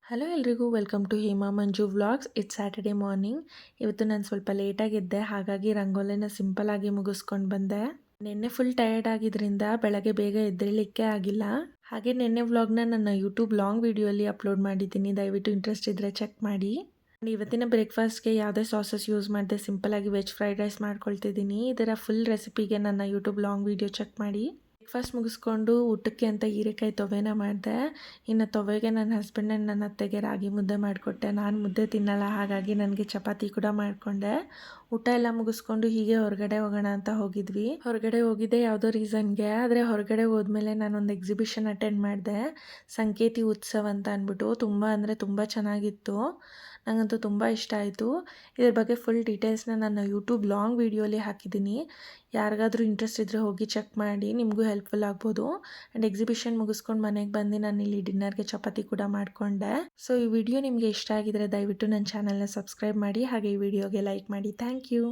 Hello ಎಲ್ರಿಗೂ welcome to Hema Manju vlogs. It's Saturday morning. ಇವತ್ತು ನಾನು ಸ್ವಲ್ಪ ಲೇಟಾಗಿದ್ದೆ, ಹಾಗಾಗಿ ರಂಗೋಲಿನ ಸಿಂಪಲ್ಲಾಗಿ ಮುಗಿಸ್ಕೊಂಡು ಬಂದೆ. ನಿನ್ನೆ ಫುಲ್ ಟಯರ್ಡ್ ಆಗಿದ್ದರಿಂದ ಬೆಳಗ್ಗೆ ಬೇಗ ಎದ್ದೇಳಲಿಕ್ಕೆ ಆಗಿಲ್ಲ. ಹಾಗೆ ನಿನ್ನೆ ವ್ಲಾಗ್ನ ನನ್ನ ಯೂಟ್ಯೂಬ್ ಲಾಂಗ್ ವಿಡಿಯೋಲಿ ಅಪ್ಲೋಡ್ ಮಾಡಿದ್ದೀನಿ, ದಯವಿಟ್ಟು ಇಂಟ್ರೆಸ್ಟ್ ಇದ್ದರೆ ಚೆಕ್ ಮಾಡಿ. ಇವತ್ತಿನ ಬ್ರೇಕ್ಫಾಸ್ಟ್ಗೆ ಯಾವುದೇ ಸಾಸಸ್ ಯೂಸ್ ಮಾಡದೆ ಸಿಂಪಲ್ಲಾಗಿ ವೆಜ್ ಫ್ರೈಡ್ ರೈಸ್ ಮಾಡ್ಕೊಳ್ತಿದ್ದೀನಿ. ಇದರ ಫುಲ್ ರೆಸಿಪಿಗೆ ನನ್ನ ಯೂಟ್ಯೂಬ್ ಲಾಂಗ್ ವಿಡಿಯೋ ಚೆಕ್ ಮಾಡಿ. ಬ್ರೇಕ್ಫಾಸ್ಟ್ ಮುಗಿಸ್ಕೊಂಡು ಊಟಕ್ಕೆ ಅಂತ ಹೀರೆಕಾಯಿ ತೊವೆನ ಮಾಡಿದೆ. ಇನ್ನು ತೊವೆಗೆ ನನ್ನ ಹಸ್ಬೆಂಡ್ ಆ್ಯಂಡ್ ನನ್ನ ಅತ್ತೆಗೆ ರಾಗಿ ಮುದ್ದೆ ಮಾಡಿಕೊಟ್ಟೆ. ನಾನು ಮುದ್ದೆ ತಿನ್ನಲ್ಲ, ಹಾಗಾಗಿ ನನಗೆ ಚಪಾತಿ ಕೂಡ ಮಾಡಿಕೊಂಡೆ. ಊಟ ಎಲ್ಲ ಮುಗಿಸ್ಕೊಂಡು ಹೀಗೆ ಹೊರಗಡೆ ಹೋಗೋಣ ಅಂತ ಹೋಗಿದ್ವಿ. ಹೊರಗಡೆ ಹೋಗಿದ್ದೆ ಯಾವುದೋ ರೀಸನ್ಗೆ, ಆದರೆ ಹೊರಗಡೆ ಹೋದ್ಮೇಲೆ ನಾನೊಂದು ಎಕ್ಸಿಬಿಷನ್ ಅಟೆಂಡ್ ಮಾಡಿದೆ, ಸಂಕೇತಿ ಉತ್ಸವ ಅಂತ ಅಂದ್ಬಿಟ್ಟು. ತುಂಬ ಅಂದರೆ ತುಂಬ ಚೆನ್ನಾಗಿತ್ತು, ನನಗಂತೂ ತುಂಬ ಇಷ್ಟ ಆಯಿತು. ಇದ್ರ ಬಗ್ಗೆ ಫುಲ್ ಡೀಟೇಲ್ಸ್ನ ನನ್ನ ಯೂಟ್ಯೂಬ್ ಲಾಂಗ್ ವೀಡಿಯೋಲಿ ಹಾಕಿದ್ದೀನಿ. ಯಾರಿಗಾದ್ರೂ ಇಂಟ್ರೆಸ್ಟ್ ಇದ್ದರೆ ಹೋಗಿ ಚೆಕ್ ಮಾಡಿ, ನಿಮಗೂ ಹೆಲ್ಪ್ಫುಲ್ ಆಗ್ಬೋದು. ಆ್ಯಂಡ್ ಎಕ್ಸಿಬಿಷನ್ ಮುಗಿಸ್ಕೊಂಡು ಮನೆಗೆ ಬಂದು ನಾನು ಇಲ್ಲಿ ಡಿನ್ನರ್ಗೆ ಚಪಾತಿ ಕೂಡ ಮಾಡಿಕೊಂಡೆ. ಸೊ ಈ ವಿಡಿಯೋ ನಿಮಗೆ ಇಷ್ಟ ಆಗಿದರೆ ದಯವಿಟ್ಟು ನನ್ನ ಚಾನಲ್ನ ಸಬ್ಸ್ಕ್ರೈಬ್ ಮಾಡಿ, ಹಾಗೆ ಈ ವಿಡಿಯೋಗೆ ಲೈಕ್ ಮಾಡಿ. Thank you.